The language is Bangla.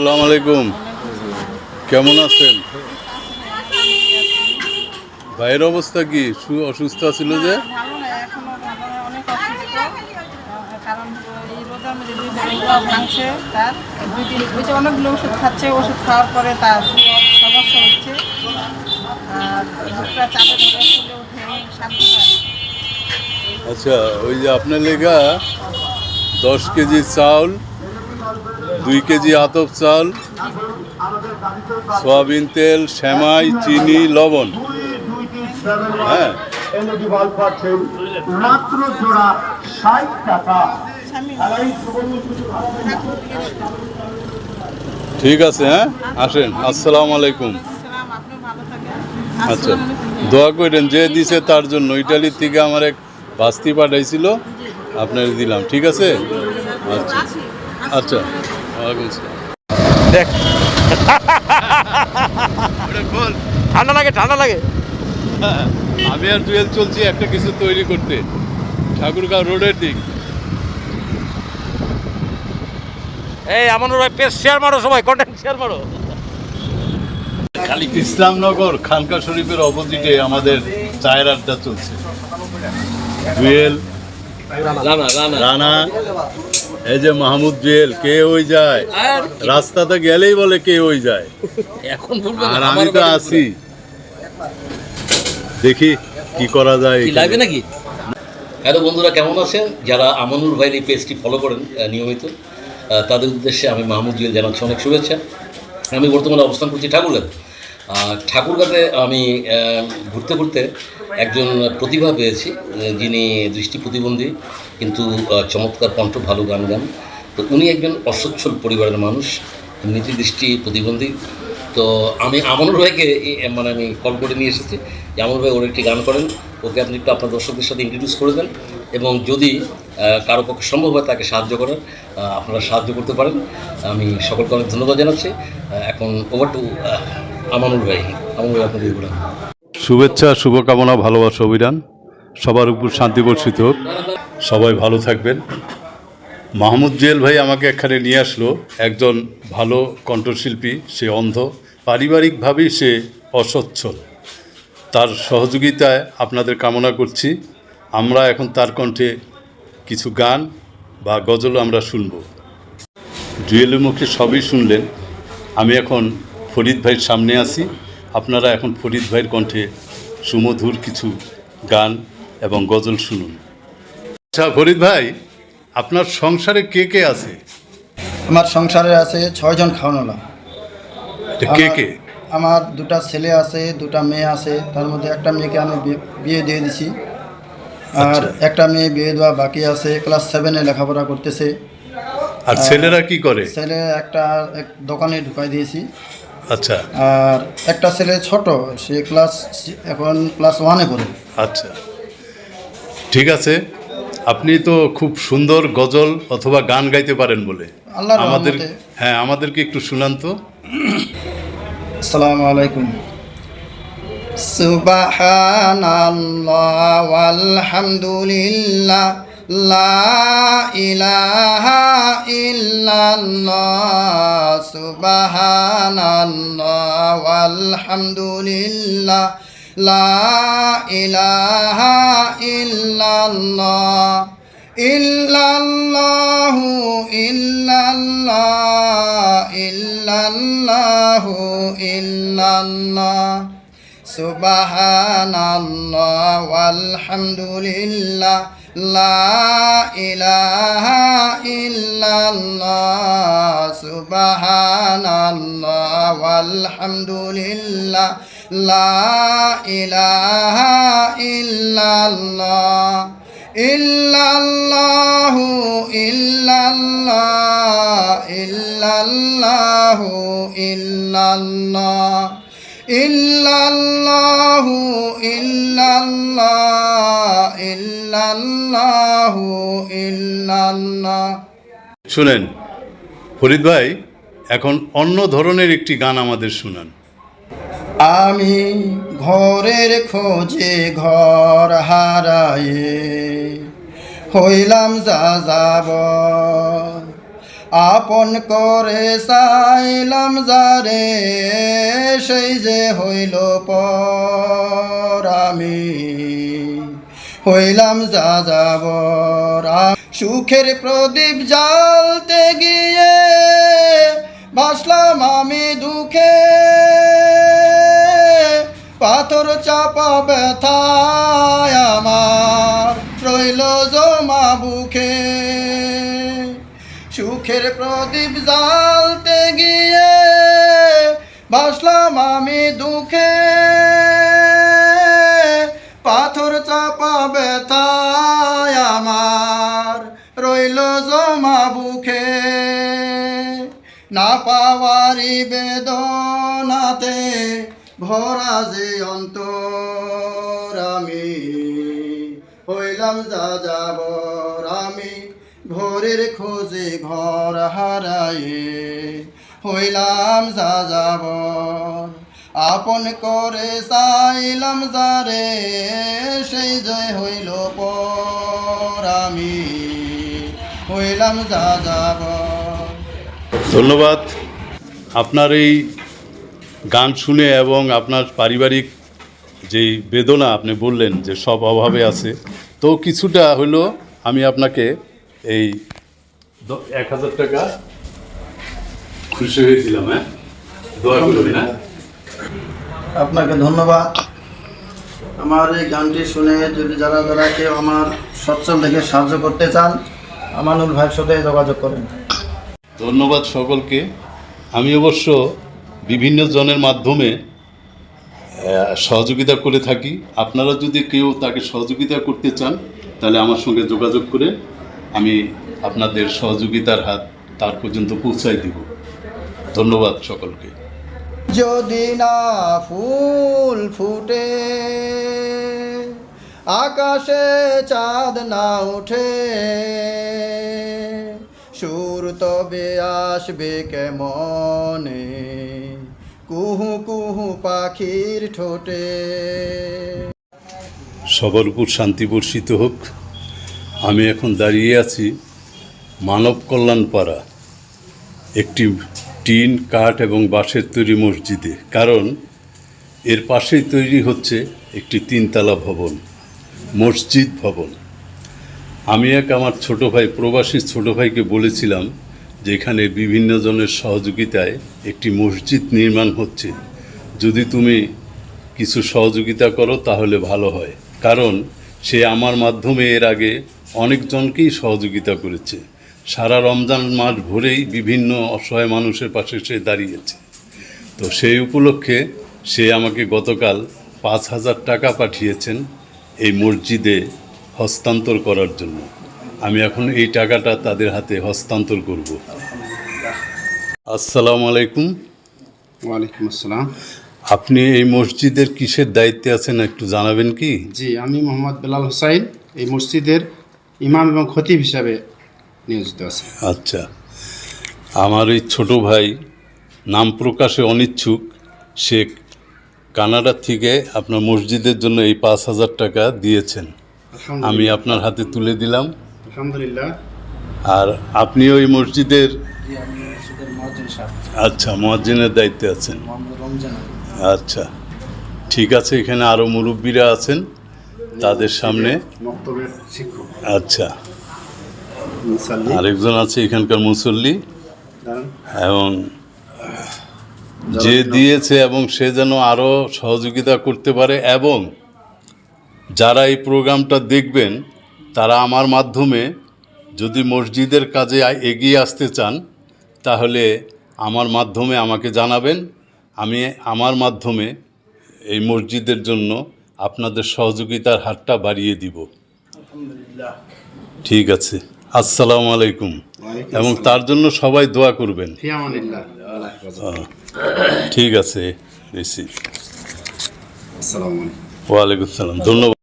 আসসালামু আলাইকুম, কেমন আছেন? ভাইয়ের অবস্থা কি? অসুস্থ ছিল যে? ভালো না, এখনো ভালো না, অনেক অসুস্থ। কারণ এই রোজার মধ্যে 2 দিন ভাঙছে তার, 2 দিন হয়েছে, অনেকগুলো ওষুধ খাচ্ছে। ওষুধ খাওয়ার পরে তার সমস্যা হচ্ছে, আর বুকটা চাপে ধরে ফুলে উঠে শান্তি পায়। আচ্ছা, ওই যে আপনার লেগা 10 কেজি চাউল, 2 কেজি আতপ চাল, সয়াবিন তেল, সেমাই, চিনি, লবণ, হ্যাঁ ঠিক আছে, হ্যাঁ আসেন। আসসালামু আলাইকুম। আপনিও ভালো থাকেন। আচ্ছা, দোয়া করেন, যে দিছে তার জন্য। ইটালির থেকে আমার এক বাস্তি পাঠাইছিল, আপনার দিলাম, ঠিক আছে? আচ্ছা আচ্ছা, ওয়ালাইকুম আসসালাম। দেখ ঠান্ডা লাগে ঠান্ডা লাগে। আমি আর জুয়েল চলছি একটা কিছু তৈরি করতে, ঠাকুরগাঁও রোডের দিক। এই আমার ভাই পেজ শেয়ার মারো, সবাই কন্টেন্ট শেয়ার মারো। ইসলামনগর খানকা শরীফের অপোজিটে আমাদের চায়ের আড্ডা চলছে। জুয়েল, রানা, এই যে মাহমুদ, জুয়েল, কে ওই যায় রাস্তাতে গেলেই বলে কে ওই যায়। এখন আর আমি তো আছি, দেখি কি করা যায়। লাইভে নাকি? হ্যালো বন্ধুরা, কেমন আছেন? যারা আমানুর ভাইয়ের এই পেজটি ফলো করেন নিয়মিত, তাদের উদ্দেশ্যে আমি মাহমুদ জুয়েল জানাচ্ছি অনেক শুভেচ্ছা। আমি বর্তমানে অবস্থান করছি ঠাকুরগাঁতে। ঠাকুরগাঁতে আমি ঘুরতে ঘুরতে একজন প্রতিভা পেয়েছি, যিনি দৃষ্টি প্রতিবন্ধী, কিন্তু চমৎকার কণ্ঠ, ভালো গান গান। তো উনি একজন অসচ্ছল পরিবারের মানুষ, এমনিতে দৃষ্টি প্রতিবন্ধী। তো আমি আমানুর ভাইকে আমি কল করে নিয়ে এসেছি যে আমানুর ভাই ওর একটি গান করেন, ওকে আপনি একটু আপনার দর্শকদের সাথে ইন্ট্রোডিউস করে দেন, এবং যদি কারো পক্ষে সম্ভব হয় তাকে সাহায্য করার, আপনারা সাহায্য করতে পারেন। আমি সকলকে অনেক ধন্যবাদ জানাচ্ছি। এখন ওভার টু আমানুর ভাই। আমানুর ভাই, আপনাদের বলেন। শুভেচ্ছা, শুভকামনা, ভালোবাসা, অভিযান সবার উপর শান্তি বর্ষিত হোক। সবাই ভালো থাকবেন। মাহমুদ জুয়েল ভাই আমাকে এখানে নিয়ে আসলো, একজন ভালো কণ্ঠশিল্পী। সে অন্ধ, পারিবারিকভাবেই সে অসচ্ছল। তার সহযোগিতায় আপনাদের কামনা করছি। আমরা এখন তার কণ্ঠে কিছু গান বা গজল আমরা শুনব। জুয়েলের মুখে সবই শুনলেন। আমি এখন ফরিদ ভাইয়ের সামনে আছি। আপনারা এখন ফরিদ ভাইয়ের কণ্ঠে সুমধুর কিছু গান এবং গজল শুনুন। আচ্ছা ফরিদ ভাই, আপনার সংসারে কে কে আছে? আমার সংসারে আছে 6 জন খাওয়ানোলা। কে কে? আমার 2টা ছেলে আছে, 2টা মেয়ে আছে। তার মধ্যে একটা মেয়েকে আমি বিয়ে দিয়ে দিছি, আর একটা মেয়ে বিয়ে দেওয়া বাকি আছে, ক্লাস 7-এ লেখাপড়া করতেছে। আর ছেলেরা কি করে? ছেলে একটা দোকানে ঢুকাই দিয়েছি। আচ্ছা। আর একটা ছেলে ছোট, সে এখন ক্লাস 1-এ পড়ে। আচ্ছা, ঠিক আছে। আপনি তো খুব সুন্দর গজল অথবা গান গাইতে পারেন বলে আল্লাহর আমাদের, রহমতে। হ্যাঁ, আমাদেরকে একটু শুনান তো। আসসালামু আলাইকুম। সুবহানাল্লাহ ওয়ালহামদুলিল্লাহ, লা ইলাহা ইল্লাল্লাহ। সুবহানাল্লাহ ওয়ালহামদুলিল্লাহ, লা ইলাহা ইল্লাল্লাহ। ইল্লাল্লাহু ইল্লাল্লাহ, ইল্লাল্লাহু ইল্লাল্লাহ। সুবহানাল্লাহ ওয়ালহামদুলিল্লাহ, লা ইলাহা ইল্লাল্লাহ। সুবহানাল্লাহ ওয়ালহামদুলিল্লাহ, লা ইলাহা ইল্লাল্লাহ। ইল্লাল্লাহু ইল্লাল্লাহ, ইল্লাল্লাহু ইল্লাল্লাহ। ইল্লাল্লাহু ইল্লাল্লাহ, ইল্লাল্লাহু ইল্লাল্লাহ। শুনেন ফরিদ ভাই, এখন অন্য ধরনের একটি গান আমাদের শুনান। আমি ঘরের খোঁজে ঘর হারায়ে হইলাম যাযাবর, আপন করে চাইলাম যারে সেই যে হইল পর আমি হইলাম যাযাবর সুখের প্রদীপ জ্বালতে গিয়ে ভাসলাম আমি দুঃখে পাথর চাপা ব্যথায় আমার রইল জমা বুকে সুখের প্রদীপ জ্বালতে গিয়ে ভাসলাম আমি দুঃখে পাথর চাপা ব্যথায় আমার রইল জমা বুকে না পাওয়ারি বেদনাতে ভরা যে অন্তর আমি হইলাম যাযাবর আমি ভোরের খোঁজে ঘর হারায়ে হইলাম যাযাবর আপন করে চাইলাম যারে সেই জয় হইল পর আমি হইলাম যাযাবর। ধন্যবাদ। আপনার এই গান শুনে এবং আপনার পারিবারিক যেই বেদনা আপনি বললেন যে সব অভাবে আছে, তো কিছুটা হলো আমি আপনাকে এই 1000 টাকা খুশি হয়ে দিলাম। হ্যাঁ, দোয়া করবেন। হ্যাঁ, আপনাকে ধন্যবাদ। আমার এই গানটি শুনে যদি যারা যারা কেউ আমার সচ্ছল দেখে সাহায্য করতে চান আমানুল ভাইয়ের সাথে যোগাযোগ করেন। ধন্যবাদ সকলকে। আমি অবশ্য বিভিন্ন জনের মাধ্যমে সহযোগিতা করে থাকি। আপনারা যদি কেউ তাকে সহযোগিতা করতে চান তাহলে আমার সঙ্গে যোগাযোগ করে আমি আপনাদের সহযোগিতার হাত তার পর্যন্ত পৌঁছাই দিব। ধন্যবাদ সকলকে। যদি না ফুল ফুটে আকাশে চাঁদ না ওঠে সুর তবে আসবে কেমনে কুহু কুহু পাখির ঠোঁটে। সবার উপর শান্তি বর্ষিত হোক। আমি এখন দাঁড়িয়ে আছি মানব কল্যাণ পাড়া একটি টিন কাঠ এবং বাঁশের তৈরি মসজিদে, কারণ এর পাশেই তৈরি হচ্ছে একটি 3 তলা ভবন, মসজিদ ভবন। আমি আমার ছোট ভাই, প্রবাসী ছোট ভাইকে বলেছিলাম যে এখানে বিভিন্ন জনের সহযোগিতায় একটি মসজিদ নির্মাণ হচ্ছে, যদি তুমি কিছু সহযোগিতা করো তাহলে ভালো হয়। কারণ সে আমার মাধ্যমে এর আগে অনেকজনকেই সহযোগিতা করেছে। সারা রমজান মাস ভরেই বিভিন্ন অসহায় মানুষের পাশে সে দাঁড়িয়েছে। তো সেই উপলক্ষে সে আমাকে গতকাল 5000 টাকা পাঠিয়েছেন এই মসজিদে হস্তান্তর করার জন্য। আমি এখন এই টাকাটা তাদের হাতে হস্তান্তর করব। আসসালামু আলাইকুম। ওয়ালাইকুম আসসালাম। আপনি এই মসজিদের কিসের দায়িত্বে আছেন একটু জানাবেন কি? জি, আমি মোহাম্মদ বেলাল হোসাইন, এই মসজিদের ইমাম এবং খতিব হিসাবে নিয়োজিত আছি। আচ্ছা, আমার এই ছোট ভাই নাম প্রকাশে অনিচ্ছুক, সে কানাডা থেকে আপনার মসজিদের জন্য এই 5000 টাকা দিয়েছেন। আমি আপনার হাতে তুলে দিলাম। আলহামদুলিল্লাহ। আর আপনি ওই মসজিদের আচ্ছা মুয়াজ্জিনের দায়িত্বে আছেন। আচ্ছা, ঠিক আছে। এখানে আরও মুরব্বীরা আছেন, তাদের সামনে মক্তবের শিক্ষক। আচ্ছা, আরেকজন আছে এখানকার মুসল্লি, এবং যে দিয়েছে এবং সে যেন আরও সহযোগিতা করতে পারে, এবং যারা এই প্রোগ্রামটা দেখবেন তারা আমার মাধ্যমে যদি মসজিদের কাজে এগিয়ে আসতে চান তাহলে আমার মাধ্যমে আমাকে জানাবেন। আমি আমার মাধ্যমে এই মসজিদের জন্য আপনাদের সহযোগিতার হাতটা বাড়িয়ে দিব। ঠিক আছে, আসসালামু আলাইকুম। এবং তার জন্য সবাই দোয়া করবেন। ঠিক আছে, রিসিভ। আসসালামু আলাইকুম। ওয়ালাইকুম আসসালাম, ধন্যবাদ।